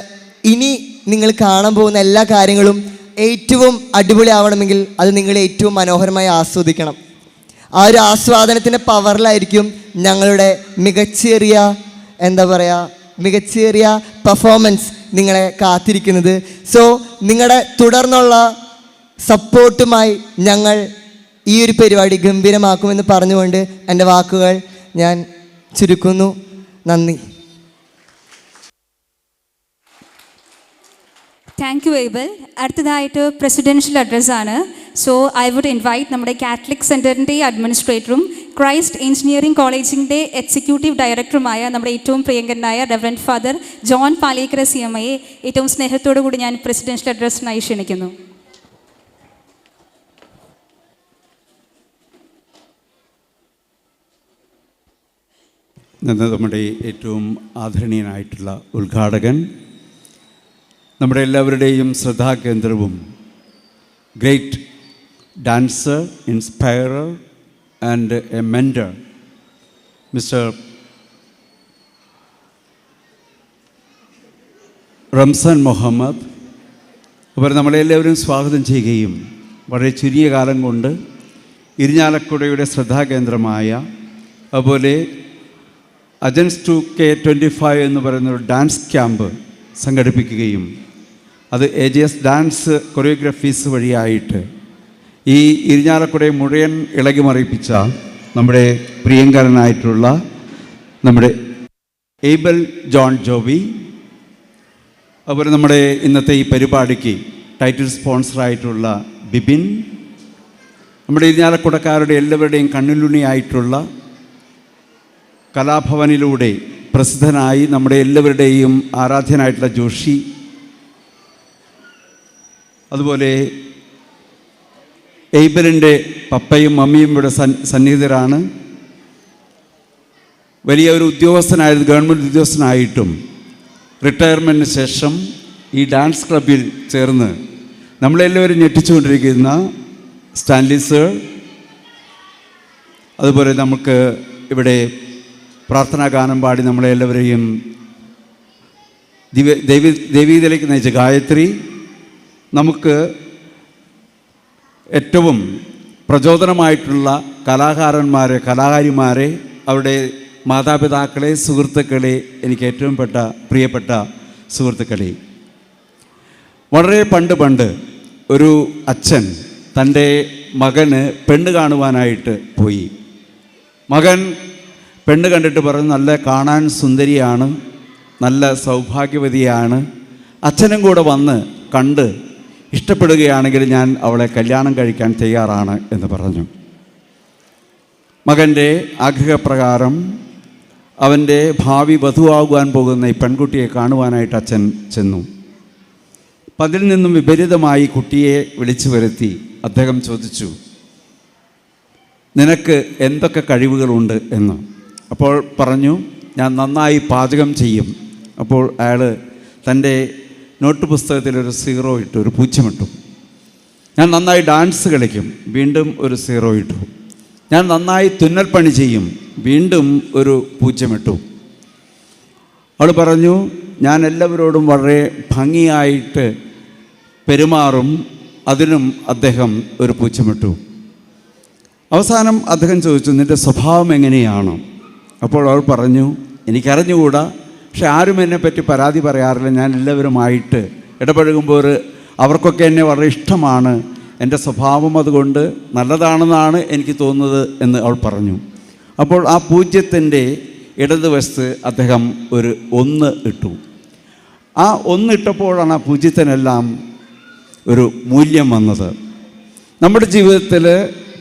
ഇനി നിങ്ങൾ കാണാൻ പോകുന്ന എല്ലാ കാര്യങ്ങളും ഏറ്റവും അടിപൊളിയാവണമെങ്കിൽ അത് നിങ്ങൾ ഏറ്റവും മനോഹരമായി ആസ്വദിക്കണം. ആ ഒരു ആസ്വാദനത്തിൻ്റെ പവറിലായിരിക്കും ഞങ്ങളുടെ മികച്ചേറിയ പെർഫോമൻസ് നിങ്ങളെ കാത്തിരിക്കുന്നത്. സോ നിങ്ങളുടെ തുടർന്നുള്ള സപ്പോർട്ടുമായി ഞങ്ങൾ ഈ ഒരു പരിപാടി ഗംഭീരമാക്കുമെന്ന് പറഞ്ഞുകൊണ്ട് എൻ്റെ വാക്കുകൾ ഞാൻ ചുരുക്കുന്നു. നന്ദി. Thank you Abel. അടുത്തതായിട്ട് പ്രസിഡൻഷ്യൽ അഡ്രസ്സാണ്. സോ ഐ വുഡ് ഇൻവൈറ്റ് നമ്മുടെ കാത്തലിക് സെൻറ്ററിൻ്റെ അഡ്മിനിസ്ട്രേറ്ററും ക്രൈസ്റ്റ് എഞ്ചിനീയറിംഗ് കോളേജിൻ്റെ എക്സിക്യൂട്ടീവ് ഡയറക്ടറുമായ നമ്മുടെ ഏറ്റവും പ്രിയങ്കരനായ reverend father John Palekkara CMA ഏറ്റവും സ്നേഹത്തോടു കൂടി ഞാൻ പ്രസിഡൻഷ്യൽ അഡ്രസ്സിനായി ക്ഷണിക്കുന്നു. ഇന്ന് നമ്മുടെ ഏറ്റവും ആദരണീയനായിട്ടുള്ള ഉദ്ഘാടകൻ, നമ്മുടെ എല്ലാവരുടെയും ശ്രദ്ധാകേന്ദ്രവും, great dancer, inspirer and a mentor, mister Ramzan Muhammad അവർ നമ്മളെല്ലാവരും സ്വാഗതം ചെയ്യുകയും വളരെ ചുരുങ്ങിയ കാലം കൊണ്ട് ഇരിഞ്ഞാലക്കുടയുടെ ശ്രദ്ധാകേന്ദ്രമായ അതുപോലെ അജൻസ് 2K25 എന്ന് പറയുന്നൊരു ഡാൻസ് ക്യാമ്പ് സംഘടിപ്പിക്കുകയും അത് AGS ഡാൻസ് കൊറിയോഗ്രാഫീസ് വഴിയായിട്ട് ഈ ഇരിഞ്ഞാലക്കുടയെ മുഴുവൻ ഇളകി മറിയിപ്പിച്ച നമ്മുടെ പ്രിയങ്കരനായിട്ടുള്ള നമ്മുടെ ഏബൽ ജോൺ ജോബി, അതുപോലെ നമ്മുടെ ഇന്നത്തെ ഈ പരിപാടിക്ക് ടൈറ്റിൽ സ്പോൺസറായിട്ടുള്ള ബിബിൻ, നമ്മുടെ ഇരിഞ്ഞാലക്കുടക്കാരുടെ എല്ലാവരുടെയും കണ്ണിലുണിയായിട്ടുള്ള കലാഭവനിലൂടെ പ്രസിദ്ധനായി നമ്മുടെ എല്ലാവരുടെയും ആരാധ്യനായിട്ടുള്ള ജോഷി, അതുപോലെ ഏബലിൻ്റെ പപ്പയും മമ്മിയും ഇവിടെ സന്നിഹിതരാണ്. വലിയ ഒരു ഉദ്യോഗസ്ഥനായത്, ഗവൺമെൻറ് ഉദ്യോഗസ്ഥനായിട്ടും റിട്ടയർമെൻറ്റിന് ശേഷം ഈ ഡാൻസ് ക്ലബിൽ ചേർന്ന് നമ്മളെല്ലാവരും ഞെട്ടിച്ചുകൊണ്ടിരിക്കുന്ന സ്റ്റാൻലി സർ, അതുപോലെ നമുക്ക് ഇവിടെ പ്രാർത്ഥനാ ഗാനം പാടി നമ്മളെല്ലാവരെയും ദൈവീതിലേക്ക് നയിച്ച ഗായത്രി, നമുക്ക് ഏറ്റവും പ്രചോദനമായിട്ടുള്ള കലാകാരന്മാരെ, കലാകാരിമാരെ, അവരുടെ മാതാപിതാക്കളെ, സുഹൃത്തുക്കളെ, എനിക്ക് ഏറ്റവും പ്രിയപ്പെട്ട സുഹൃത്തുക്കളെ, വളരെ പണ്ട് ഒരു അച്ഛൻ തൻ്റെ മകന് പെണ്ണ് കാണുവാനായിട്ട് പോയി. മകൻ പെണ്ണ് കണ്ടിട്ട് പറഞ്ഞു, നല്ല കാണാൻ സുന്ദരിയാണ്, നല്ല സൗഭാഗ്യവതിയാണ്, അച്ഛനും കൂടെ വന്ന് കണ്ട് ഇഷ്ടപ്പെടുകയാണെങ്കിൽ ഞാൻ അവളെ കല്യാണം കഴിക്കാൻ തയ്യാറാണ് എന്ന് പറഞ്ഞു. മകൻ്റെ ആഗ്രഹപ്രകാരം അവൻ്റെ ഭാവി വധുവാകുവാൻ പോകുന്ന ഈ പെൺകുട്ടിയെ കാണുവാനായിട്ട് അച്ഛൻ ചെന്നു. അപ്പം അതിൽ നിന്നും വിപരീതമായി കുട്ടിയെ വിളിച്ചു വരുത്തി അദ്ദേഹം ചോദിച്ചു, നിനക്ക് എന്തൊക്കെ കഴിവുകളുണ്ട് എന്ന്. അപ്പോൾ പറഞ്ഞു, ഞാൻ നന്നായി പാചകം ചെയ്യും. അപ്പോൾ അയാൾ തൻ്റെ നോട്ട് പുസ്തകത്തിലൊരു 0 ഇട്ടു, ഒരു പൂജ്യമിട്ടു. ഞാൻ നന്നായി ഡാൻസ് കളിക്കും, വീണ്ടും ഒരു 0 ഇട്ടു. ഞാൻ നന്നായി തുന്നൽ പണി ചെയ്യും, വീണ്ടും ഒരു പൂജ്യമിട്ടു. അവൾ പറഞ്ഞു, ഞാൻ എല്ലാവരോടും വളരെ ഭംഗിയായിട്ട് പെരുമാറും, അതിനും അദ്ദേഹം ഒരു പൂജ്യമിട്ടു. അവസാനം അദ്ദേഹം ചോദിച്ചു, നിൻ്റെ സ്വഭാവം എങ്ങനെയാണ്? അപ്പോൾ അവൾ പറഞ്ഞു, എനിക്കറിഞ്ഞുകൂടാ, പക്ഷെ ആരും എന്നെപ്പറ്റി പരാതി പറയാറില്ല, ഞാൻ എല്ലാവരുമായിട്ട് ഇടപഴകുമ്പോൾ അവർക്കൊക്കെ എന്നെ വളരെ ഇഷ്ടമാണ്, എൻ്റെ സ്വഭാവം അതുകൊണ്ട് നല്ലതാണെന്നാണ് എനിക്ക് തോന്നുന്നത് എന്ന് അവൾ പറഞ്ഞു. അപ്പോൾ ആ പൂജ്യത്തിൻ്റെ ഇടതുവശത്ത് അദ്ദേഹം ഒരു 1 ഇട്ടു. ആ 1 ഇട്ടപ്പോഴാണ് ആ പൂജ്യത്തിനെല്ലാം ഒരു മൂല്യം വന്നത്. നമ്മുടെ ജീവിതത്തിൽ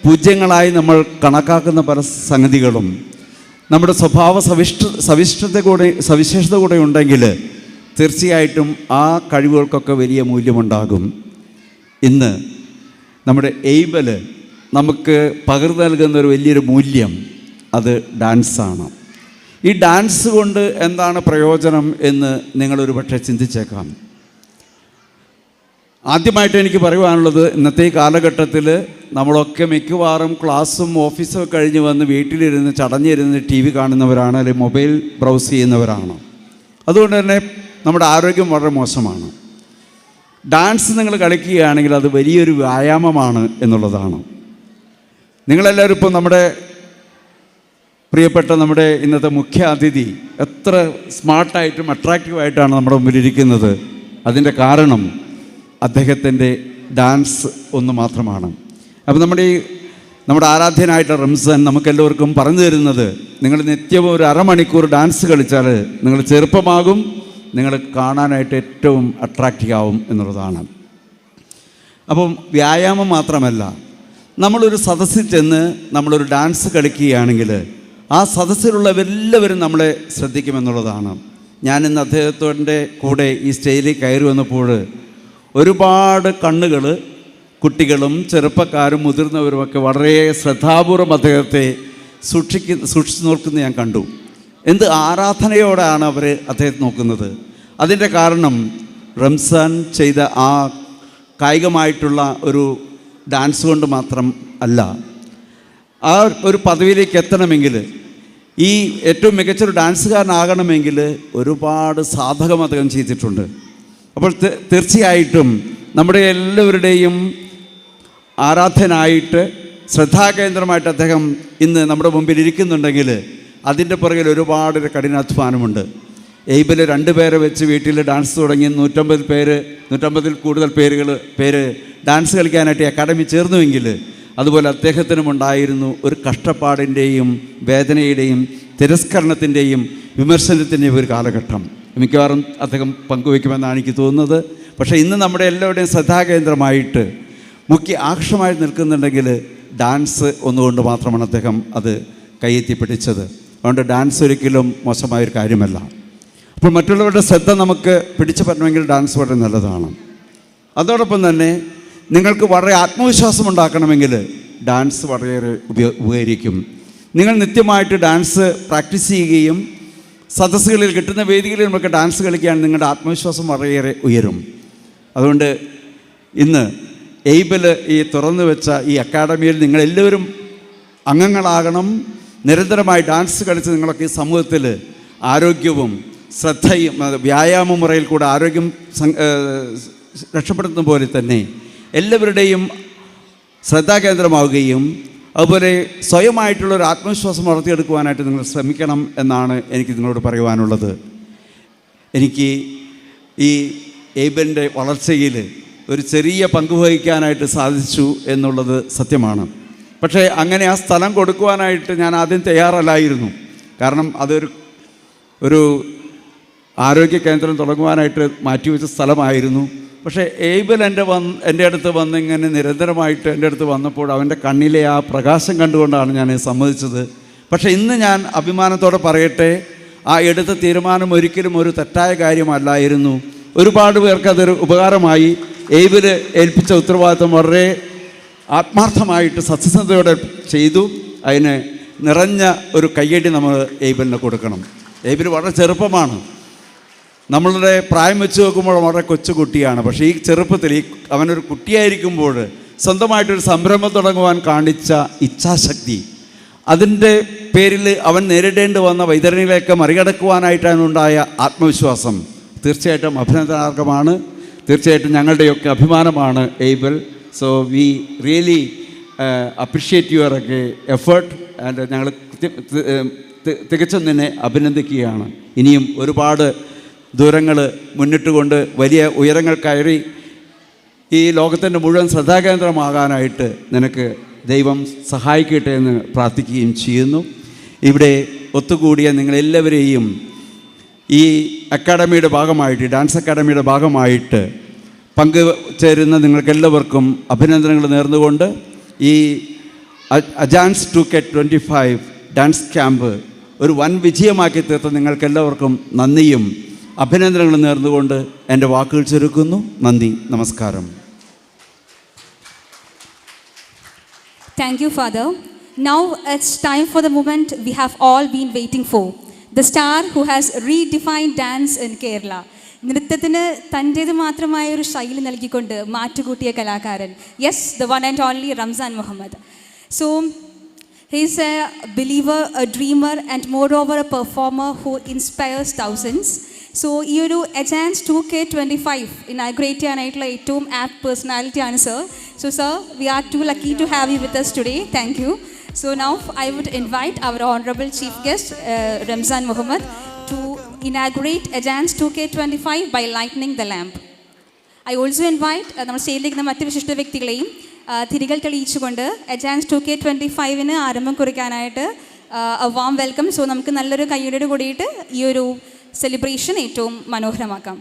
പൂജ്യങ്ങളായി നമ്മൾ കണക്കാക്കുന്ന പല സംഗതികളും നമ്മുടെ സ്വഭാവ സവിശേഷത കൂടെ ഉണ്ടെങ്കിൽ തീർച്ചയായിട്ടും ആ കഴിവുകൾക്കൊക്കെ വലിയ മൂല്യമുണ്ടാകും. ഇന്ന് നമ്മുടെ ഏബൽ നമുക്ക് പകർന്നു നൽകുന്ന ഒരു വലിയൊരു മൂല്യം അത് ഡാൻസാണ്. ഈ ഡാൻസ് കൊണ്ട് എന്താണ് പ്രയോജനം എന്ന് നിങ്ങളൊരു പക്ഷേ ചിന്തിച്ചേക്കാം. ആദ്യമായിട്ട് എനിക്ക് പറയുവാനുള്ളത്, ഇന്നത്തെ ഈ കാലഘട്ടത്തിൽ നമ്മളൊക്കെ മിക്കവാറും ക്ലാസ്സും ഓഫീസും കഴിഞ്ഞ് വന്ന് വീട്ടിലിരുന്ന് ചടഞ്ഞിരുന്ന് TV കാണുന്നവരാണ്, അല്ലെങ്കിൽ മൊബൈൽ ബ്രൗസ് ചെയ്യുന്നവരാണ്. അതുകൊണ്ട് തന്നെ നമ്മുടെ ആരോഗ്യം വളരെ മോശമാണ്. ഡാൻസ് നിങ്ങൾ കളിക്കുകയാണെങ്കിൽ അത് വലിയൊരു വ്യായാമമാണ് എന്നുള്ളതാണ്. നിങ്ങളെല്ലാവരും ഇപ്പോൾ നമ്മുടെ പ്രിയപ്പെട്ട നമ്മുടെ ഇന്നത്തെ മുഖ്യ അതിഥി എത്ര സ്മാർട്ടായിട്ടും അട്രാക്റ്റീവായിട്ടാണ് നമ്മുടെ മുമ്പിലിരിക്കുന്നത്. അതിൻ്റെ കാരണം അദ്ദേഹത്തിൻ്റെ ഡാൻസ് ഒന്ന് മാത്രമാണ്. അപ്പം നമ്മുടെ ആരാധ്യനായിട്ടുള്ള റംസാൻ നമുക്കെല്ലാവർക്കും പറഞ്ഞു തരുന്നത്, നിങ്ങൾ നിത്യവും ഒരു അരമണിക്കൂർ ഡാൻസ് കളിച്ചാൽ നിങ്ങൾ ചെറുപ്പമാകും, നിങ്ങൾ കാണാനായിട്ട് ഏറ്റവും അട്രാക്റ്റീവ് ആവും എന്നുള്ളതാണ്. അപ്പം വ്യായാമം മാത്രമല്ല, നമ്മളൊരു സദസ്സിൽ ചെന്ന് നമ്മളൊരു ഡാൻസ് കളിക്കുകയാണെങ്കിൽ ആ സദസ്സിലുള്ളവരെല്ലാവരും നമ്മളെ ശ്രദ്ധിക്കുമെന്നുള്ളതാണ്. ഞാനിന്ന് അദ്ദേഹത്തിൻ്റെ കൂടെ ഈ സ്റ്റേജിൽ കയറി വന്നപ്പോൾ ഒരുപാട് കണ്ണുകൾ, കുട്ടികളും ചെറുപ്പക്കാരും മുതിർന്നവരുമൊക്കെ വളരെ ശ്രദ്ധാപൂർവം അദ്ദേഹത്തെ സൂക്ഷിച്ചു നോക്കുന്നത് ഞാൻ കണ്ടു. എന്ത് ആരാധനയോടാണ് അവർ അദ്ദേഹത്തെ നോക്കുന്നത്. അതിൻ്റെ കാരണം റംസാൻ ചെയ്ത ആ കായികമായിട്ടുള്ള ഒരു ഡാൻസ് കൊണ്ട് മാത്രം അല്ല. ആ ഒരു പദവിയിലേക്ക് എത്തണമെങ്കിൽ, ഈ ഏറ്റവും മികച്ചൊരു ഡാൻസുകാരനാകണമെങ്കിൽ ഒരുപാട് സാധകം അദ്ദേഹം ചെയ്തിട്ടുണ്ട്. അപ്പോൾ തീർച്ചയായിട്ടും നമ്മുടെ എല്ലാവരുടെയും ആരാധനായിട്ട് ശ്രദ്ധാകേന്ദ്രമായിട്ട് അദ്ദേഹം ഇന്ന് നമ്മുടെ മുമ്പിൽ ഇരിക്കുന്നുണ്ടെങ്കിൽ അതിൻ്റെ പുറകിൽ ഒരുപാട് കഠിനാധ്വാനമുണ്ട്. എയ്ബിൽ 2 പേരെ വെച്ച് വീട്ടിൽ ഡാൻസ് തുടങ്ങി 150 കൂടുതൽ പേര് ഡാൻസ് കളിക്കാനായിട്ട് അക്കാഡമി ചേർന്നുവെങ്കിൽ അതുപോലെ അദ്ദേഹത്തിനും ഉണ്ടായിരുന്നു ഒരു കഷ്ടപ്പാടിൻ്റെയും വേദനയുടെയും തിരസ്കരണത്തിൻ്റെയും വിമർശനത്തിൻ്റെയും ഒരു കാലഘട്ടം. മിക്കവാറും അദ്ദേഹം പങ്കുവയ്ക്കുമെന്നാണ് എനിക്ക് തോന്നുന്നത്. പക്ഷേ ഇന്ന് നമ്മുടെ എല്ലാവരുടെയും ശ്രദ്ധാകേന്ദ്രമായിട്ട് മുഖ്യ ആകർഷമായി നിൽക്കുന്നുണ്ടെങ്കിൽ ഡാൻസ് ഒന്നുകൊണ്ട് മാത്രമാണ് അദ്ദേഹം അത് കയ്യെത്തിപ്പിടിച്ചത്. അതുകൊണ്ട് ഡാൻസ് ഒരിക്കലും മോശമായൊരു കാര്യമല്ല. അപ്പോൾ മറ്റുള്ളവരുടെ ശ്രദ്ധ നമുക്ക് പിടിച്ചു പറ്റണമെങ്കിൽ ഡാൻസ് വളരെ നല്ലതാണ്. അതോടൊപ്പം തന്നെ നിങ്ങൾക്ക് വളരെ ആത്മവിശ്വാസം ഉണ്ടാക്കണമെങ്കിൽ ഡാൻസ് വളരെയേറെ ഉപകരിക്കും. നിങ്ങൾ നിത്യമായിട്ട് ഡാൻസ് പ്രാക്ടീസ് ചെയ്യുകയും സദസ്സുകളിൽ കിട്ടുന്ന വേദികളിൽ നമുക്ക് ഡാൻസ് കളിക്കുകയാണെങ്കിൽ നിങ്ങളുടെ ആത്മവിശ്വാസം വളരെയേറെ ഉയരും. അതുകൊണ്ട് ഇന്ന് എയ്ബിൽ ഈ തുറന്നു വെച്ച ഈ അക്കാഡമിയിൽ നിങ്ങളെല്ലാവരും അംഗങ്ങളാകണം. നിരന്തരമായി ഡാൻസ് കളിച്ച് നിങ്ങളൊക്കെ ഈ സമൂഹത്തിൽ ആരോഗ്യവും ശ്രദ്ധയും വ്യായാമ മുറയിൽ കൂടെ ആരോഗ്യം രക്ഷപ്പെടുത്തുന്ന പോലെ തന്നെ എല്ലാവരുടെയും ശ്രദ്ധാകേന്ദ്രമാവുകയും അതുപോലെ സ്വയമായിട്ടുള്ളൊരു ആത്മവിശ്വാസം വളർത്തിയെടുക്കുവാനായിട്ട് നിങ്ങൾ ശ്രമിക്കണം എന്നാണ് എനിക്ക് നിങ്ങളോട് പറയുവാനുള്ളത്. എനിക്ക് ഈ എയ്ബിൻ്റെ വളർച്ചയിൽ ഒരു ചെറിയ പങ്കുവഹിക്കാനായിട്ട് സാധിച്ചു എന്നുള്ളത് സത്യമാണ്. പക്ഷേ അങ്ങനെ ആ സ്ഥലം കൊടുക്കുവാനായിട്ട് ഞാൻ ആദ്യം തയ്യാറല്ലായിരുന്നു. കാരണം ഒരു ആരോഗ്യ കേന്ദ്രം തുടങ്ങുവാനായിട്ട് മാറ്റിവെച്ച സ്ഥലമായിരുന്നു. പക്ഷേ എയ്ബിൽ എൻ്റെ അടുത്ത് വന്നിങ്ങനെ നിരന്തരമായിട്ട് എൻ്റെ അടുത്ത് വന്നപ്പോൾ അവൻ്റെ കണ്ണിലെ ആ പ്രകാശം കണ്ടുകൊണ്ടാണ് ഞാൻ സമ്മതിച്ചത്. പക്ഷേ ഇന്ന് ഞാൻ അഭിമാനത്തോടെ പറയട്ടെ, ആ എടുത്ത തീരുമാനം ഒരിക്കലും ഒരു തെറ്റായ കാര്യമല്ലായിരുന്നു. ഒരുപാട് പേർക്ക് അതൊരു ഉപകാരമായി. എയ്ബിൽ ഏൽപ്പിച്ച ഉത്തരവാദിത്വം വളരെ ആത്മാർത്ഥമായിട്ട് സത്യസന്ധതയോടെ ചെയ്തു. അതിന് നിറഞ്ഞ ഒരു കയ്യടി നമ്മൾ എയ്ബിലിന് കൊടുക്കണം. എയ്ബിൽ വളരെ ചെറുപ്പമാണ്. നമ്മളുടെ പ്രായം വെച്ച് നോക്കുമ്പോൾ വളരെ കൊച്ചുകുട്ടിയാണ്. പക്ഷേ ഈ ചെറുപ്പത്തിൽ അവനൊരു കുട്ടിയായിരിക്കുമ്പോൾ സ്വന്തമായിട്ടൊരു സംരംഭം തുടങ്ങുവാൻ കാണിച്ച ഇച്ഛാശക്തി, അതിൻ്റെ പേരിൽ അവൻ നേരിടേണ്ടി വന്ന വൈതരണികളെയൊക്കെ മറികടക്കുവാനായിട്ടാണ് ഉണ്ടായ ആത്മവിശ്വാസം തീർച്ചയായിട്ടും അഭിനന്ദനാർഹമാണ്. തീർച്ചയായിട്ടും ഞങ്ങളുടെയൊക്കെ അഭിമാനമാണ് Abel. So we really appreciate your effort and ഞങ്ങൾ തികച്ചും നിന്നെ അഭിനന്ദിക്കുകയാണ്. ഇനിയും ഒരുപാട് ദൂരങ്ങൾ മുന്നിട്ടുകൊണ്ട് വലിയ ഉയരങ്ങൾ കയറി ഈ ലോകത്തിൻ്റെ മുഴുവൻ ശ്രദ്ധാകേന്ദ്രമാകാനായിട്ട് നിനക്ക് ദൈവം സഹായിക്കട്ടെ എന്ന് പ്രാർത്ഥിക്കുകയും ചെയ്യുന്നു. ഇവിടെ ഒത്തുകൂടിയ നിങ്ങളെല്ലാവരെയും ഈ അക്കാഡമിയുടെ ഭാഗമായിട്ട്, ഡാൻസ് അക്കാഡമിയുടെ ഭാഗമായിട്ട് പങ്കുചേരുന്ന നിങ്ങൾക്കെല്ലാവർക്കും അഭിനന്ദനങ്ങൾ നേർന്നുകൊണ്ട് ഈ അജാൻസ് 2K25 ഡാൻസ് ക്യാമ്പ് ഒരു വൻ വിജയമാക്കി തീർത്ത നിങ്ങൾക്കെല്ലാവർക്കും നന്ദിയും അഭിനന്ദനങ്ങളും നേർന്നുകൊണ്ട് എൻ്റെ വാക്കുകൾ ചുരുക്കുന്നു. നന്ദി, നമസ്കാരം. Thank you, Father. Now it's time for the moment we have all been waiting for. The star who has redefined dance in Kerala. നൃത്തത്തിന് തൻ്റേത് മാത്രമായ ഒരു ശൈലി നൽകിക്കൊണ്ട് മാറ്റുകൂട്ടിയ കലാകാരൻ. Yes, the one and only Ramzan Mohammed. So he is a believer, a dreamer and moreover a performer who inspires thousands. So ഈ ഒരു അജാൻസ് 2K25 ഇനാഗ്രേറ്റ് ചെയ്യാനായിട്ടുള്ള ഏറ്റവും ആപ്റ്റ് പേഴ്സണാലിറ്റി ആണ് sir. So sir, we are too lucky to have you with us today. Thank you. So now I would invite our honorable chief guest Ramzan Mohammed to inaugurate Ajans 2K25 by lighting the lamp. I also invite നമ്മൾ സ്റ്റേജിലിരിക്കുന്ന മറ്റ് വിശിഷ്ട വ്യക്തികളെയും തിരികൾ തെളിയിച്ചുകൊണ്ട് അജാൻസ് 2K25 ആരംഭം കുറിക്കാനായിട്ട് വാം വെൽക്കം. സോ നമുക്ക് നല്ലൊരു കയ്യോടെ കൂടിയിട്ട് ഈ ഒരു സെലിബ്രേഷൻ ഏറ്റവും മനോഹരമാക്കാം.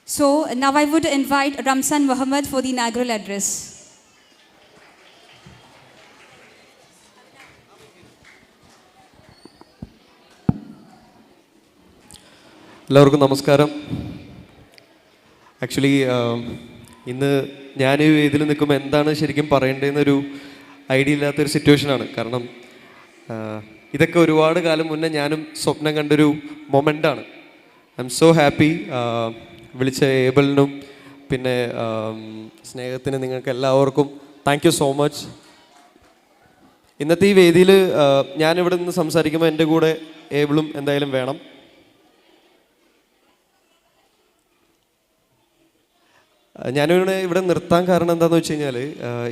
So now I would invite Ramzan Mohammed for the inaugural address. എല്ലാവർക്കും നമസ്കാരം. ആക്ച്വലി ഇന്ന് ഞാൻ ഇതിൽ നിൽക്കുമ്പോൾ എന്താണ് ശരിക്കും പറയേണ്ടതെന്നൊരു ഐഡിയ ഇല്ലാത്തൊരു സിറ്റുവേഷനാണ്. കാരണം ഇതൊക്കെ ഒരുപാട് കാലം മുന്നേ ഞാനും സ്വപ്നം കണ്ടൊരു മൊമെൻ്റാണ്. I'm so happy. വിളിച്ച ഏബിളിനും പിന്നെ സ്നേഹത്തിന് നിങ്ങൾക്ക് എല്ലാവർക്കും താങ്ക് യു സോ മച്ച്. ഇന്നത്തെ ഈ വേദിയിൽ ഞാനിവിടെ നിന്ന് സംസാരിക്കുമ്പോൾ എൻ്റെ കൂടെ ഏബിളും എന്തായാലും വേണം. ഞാനിവിടെ നിർത്താൻ കാരണം എന്താണെന്ന് വെച്ച് കഴിഞ്ഞാൽ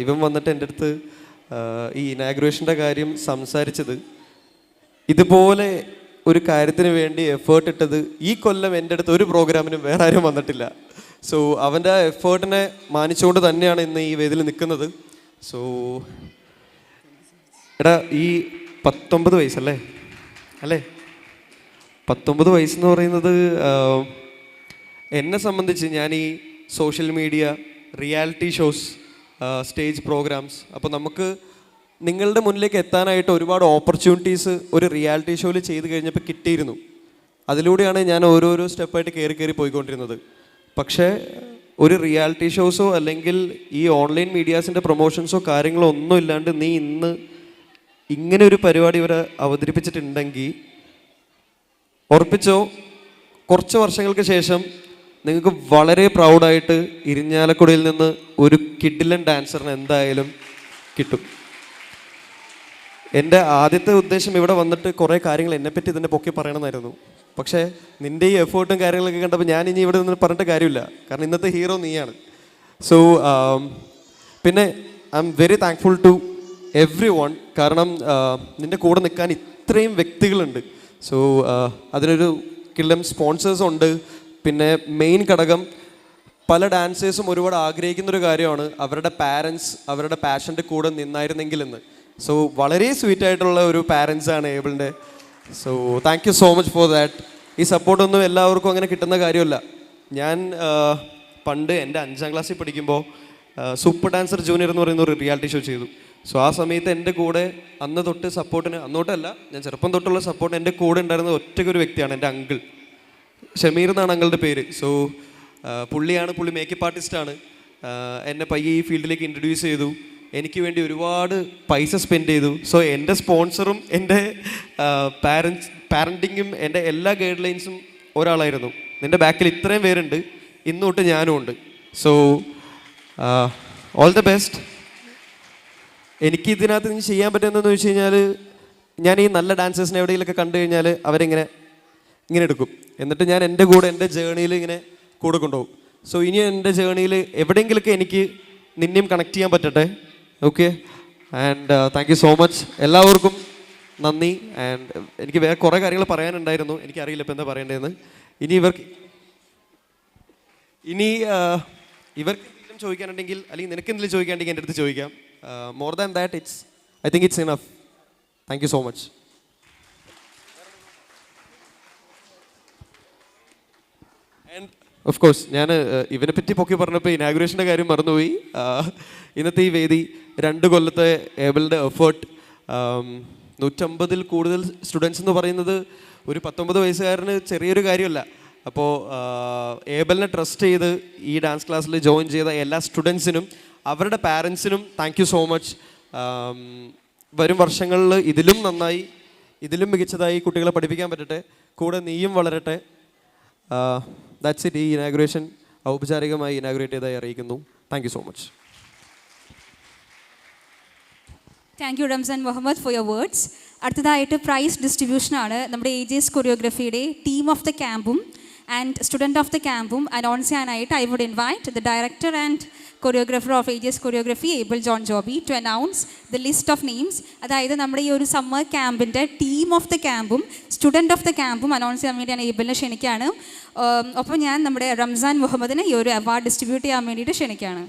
ഇവൻ വന്നിട്ട് എൻ്റെ അടുത്ത് ഈ ഇനാഗുറേഷൻ്റെ കാര്യം സംസാരിച്ചത് ഇതുപോലെ ഒരു കാര്യത്തിന് വേണ്ടി എഫേർട്ട് ഇട്ടത് ഈ കൊല്ലം എൻ്റെ അടുത്ത് ഒരു പ്രോഗ്രാമിനും വേറെ ആരും വന്നിട്ടില്ല. സോ അവൻ്റെ എഫേർട്ടിനെ മാനിച്ചുകൊണ്ട് തന്നെയാണ് ഇന്ന് ഈ വേദിയിൽ നിൽക്കുന്നത്. സോ എടാ ഈ 19 വയസ്സല്ലേ 19 വയസ്സെന്ന് പറയുന്നത് എന്നെ സംബന്ധിച്ച് ഞാൻ ഈ social media, reality shows, stage programmes, അപ്പോൾ നമുക്ക് നിങ്ങളുടെ മുന്നിലേക്ക് എത്താനായിട്ട് ഒരുപാട് ഓപ്പർച്യൂണിറ്റീസ് ഒരു റിയാലിറ്റി ഷോയിൽ ചെയ്ത് കഴിഞ്ഞപ്പോൾ കിട്ടിയിരുന്നു. അതിലൂടെയാണ് ഞാൻ ഓരോരോ സ്റ്റെപ്പായിട്ട് കയറി പോയിക്കൊണ്ടിരുന്നത്. പക്ഷേ ഒരു റിയാലിറ്റി ഷോസോ അല്ലെങ്കിൽ ഈ ഓൺലൈൻ മീഡിയാസിൻ്റെ പ്രൊമോഷൻസോ കാര്യങ്ങളോ ഒന്നും ഇല്ലാണ്ട് നീ ഇന്ന് ഇങ്ങനെ ഒരു പരിപാടി ഇവരെ അവതരിപ്പിച്ചിട്ടുണ്ടെങ്കിൽ ഉറപ്പിച്ചോ, കുറച്ച് വർഷങ്ങൾക്ക് ശേഷം നിങ്ങൾക്ക് വളരെ പ്രൗഡായിട്ട് ഇരിഞ്ഞാലക്കുടയിൽ നിന്ന് ഒരു കിഡിലൻ ഡാൻസറിന് എന്തായാലും കിട്ടും. എൻ്റെ ആദ്യത്തെ ഉദ്ദേശം ഇവിടെ വന്നിട്ട് കുറേ കാര്യങ്ങൾ എന്നെപ്പറ്റി തന്നെ പൊക്കി പറയണമെന്നായിരുന്നു. പക്ഷേ നിൻ്റെ ഈ എഫേർട്ടും കാര്യങ്ങളൊക്കെ കണ്ടപ്പോൾ ഞാൻ ഇനി ഇവിടെ നിന്ന് പറഞ്ഞിട്ട് കാര്യമില്ല, കാരണം ഇന്നത്തെ ഹീറോ നീയാണ്. സോ പിന്നെ I'm very thankful to everyone, കാരണം നിൻ്റെ കൂടെ നിൽക്കാൻ ഇത്രയും വ്യക്തികളുണ്ട്. സോ അതിനൊരു കിള്ളം സ്പോൺസേഴ്സ് ഉണ്ട്. പിന്നെ മെയിൻ ഘടകം പല ഡാൻസേഴ്സും ഒരുപാട് ആഗ്രഹിക്കുന്നൊരു കാര്യമാണ് അവരുടെ പാരൻസ് അവരുടെ പാഷൻ്റെ കൂടെ നിന്നായിരുന്നെങ്കിൽ എന്ന്. സോ വളരെ സ്വീറ്റായിട്ടുള്ള ഒരു പാരൻസാണ് ഏബിളിൻ്റെ. So thank you so much for that. ഈ സപ്പോർട്ടൊന്നും എല്ലാവർക്കും അങ്ങനെ കിട്ടുന്ന കാര്യമല്ല. ഞാൻ പണ്ട് എൻ്റെ 5ാം ക്ലാസ്സിൽ പഠിക്കുമ്പോൾ സൂപ്പർ ഡാൻസർ ജൂനിയർ എന്ന് പറയുന്ന ഒരു റിയാലിറ്റി ഷോ ചെയ്തു. സോ ആ സമയത്ത് എൻ്റെ കൂടെ അന്ന് തൊട്ട് സപ്പോർട്ടിന്, അന്നോട്ടല്ല ഞാൻ ചെറുപ്പം തൊട്ടുള്ള സപ്പോർട്ട് എൻ്റെ കൂടെ ഉണ്ടായിരുന്ന ഒറ്റയ്ക്കൊരു വ്യക്തിയാണ് എൻ്റെ അങ്കിൾ. ഷമീർ എന്നാണ് അങ്കിളുടെ പേര്. സോ പുള്ളി മേക്കപ്പ് ആർട്ടിസ്റ്റാണ്. എന്നെ പയ്യെ ഈ ഫീൽഡിലേക്ക് ഇൻട്രൊഡ്യൂസ് ചെയ്തു. എനിക്ക് വേണ്ടി ഒരുപാട് പൈസ സ്പെൻഡ് ചെയ്തു. സോ എൻ്റെ സ്പോൺസറും എൻ്റെ പാരൻറ്റിങ്ങും എൻ്റെ എല്ലാ ഗൈഡ് ലൈൻസും ഒരാളായിരുന്നു. നിൻ്റെ ബാക്കിൽ ഇത്രയും പേരുണ്ട്, ഇന്ന് തൊട്ട് ഞാനും ഉണ്ട്. So all the best. എനിക്ക് ഇതിനകത്ത് ഇനി ചെയ്യാൻ പറ്റുന്നതെന്ന് വെച്ച് കഴിഞ്ഞാൽ, ഞാൻ ഈ നല്ല ഡാൻസേഴ്സിനെ എവിടെയെങ്കിലൊക്കെ കണ്ടു കഴിഞ്ഞാൽ അവരിങ്ങനെ എടുക്കും. എന്നിട്ട് ഞാൻ എൻ്റെ കൂടെ എൻ്റെ ജേണിയിൽ ഇങ്ങനെ കൂടെ കൊണ്ടുപോകും. സോ ഇനി എൻ്റെ ജേണിയിൽ എവിടെയെങ്കിലൊക്കെ എനിക്ക് നിന്നെയും കണക്ട് ചെയ്യാൻ പറ്റട്ടെ. Okay, and thank you so much. എല്ലാവർക്കും നന്ദി. ആൻഡ് എനിക്ക് വേറെ കുറേ കാര്യങ്ങൾ പറയാനുണ്ടായിരുന്നു, എനിക്കറിയില്ല ഇപ്പോൾ എന്താ പറയേണ്ടതെന്ന്. ഇനി ഇവർക്ക് എന്തെങ്കിലും ചോദിക്കാനുണ്ടെങ്കിൽ, അല്ലെങ്കിൽ നിനക്ക് എന്തെങ്കിലും ചോദിക്കാനുണ്ടെങ്കിൽ എൻ്റെ അടുത്ത് ചോദിക്കാം. More than that I think it's enough. Thank you so much. And of course ഞാൻ ഇവനെ പറ്റി പൊക്കി പറഞ്ഞപ്പോൾ ഇനാഗുറേഷൻ്റെ കാര്യം മറന്നുപോയി. ഇന്നത്തെ ഈ വേദി 2 കൊല്ലത്തെ ഏബിളിൻ്റെ എഫേർട്ട്, 150-ൽ കൂടുതൽ സ്റ്റുഡൻസ് എന്ന് പറയുന്നത് ഒരു 19 വയസ്സുകാരന് ചെറിയൊരു കാര്യമല്ല. അപ്പോൾ ഏബിളിനെ ട്രസ്റ്റ് ചെയ്ത് ഈ ഡാൻസ് ക്ലാസ്സിൽ ജോയിൻ ചെയ്ത എല്ലാ സ്റ്റുഡൻസിനും അവരുടെ പാരൻസിനും താങ്ക് യു സോ മച്ച്. വരും വർഷങ്ങളിൽ ഇതിലും നന്നായി, ഇതിലും മികച്ചതായി കുട്ടികളെ പഠിപ്പിക്കാൻ പറ്റട്ടെ. കൂടെ നീയും വളരട്ടെ. That's it. ഈ ഇനാഗുറേഷൻ ഔപചാരികമായി ഇനാഗുറേറ്റ് ചെയ്തതായി അറിയിക്കുന്നു. Thank you so much. Thank you Ramzan Muhammad for your words. അടുത്തതായിട്ട് പ്രൈസ് ഡിസ്ട്രിബ്യൂഷനാണ്. നമ്മുടെ AJS കൊറിയോഗ്രഫിയുടെ ടീം ഓഫ് ദ ക്യാമ്പും ആൻഡ് സ്റ്റുഡൻറ്റ് ഓഫ് ദ ക്യാമ്പും അനൗൺസ് ചെയ്യാനായിട്ട് I would invite the director and choreographer of AJS choreography Abel John Joby to announce the list of names. അതായത് നമ്മുടെ ഈ ഒരു സമ്മർ ക്യാമ്പിൻ്റെ ടീം ഓഫ് ദ ക്യാമ്പും സ്റ്റുഡൻറ്റ് ഓഫ് ദ ക്യാമ്പും അനൗൺസ് ചെയ്യാൻ വേണ്ടിയാണ് ഏബിളിനെ ക്ഷണിക്കുകയാണ്. ഒപ്പം ഞാൻ നമ്മുടെ റംസാൻ മുഹമ്മദിനെ ഈ ഒരു അവാർഡ് ഡിസ്ട്രിബ്യൂട്ട് ചെയ്യാൻ വേണ്ടിയിട്ട് ക്ഷണിക്കുകയാണ്.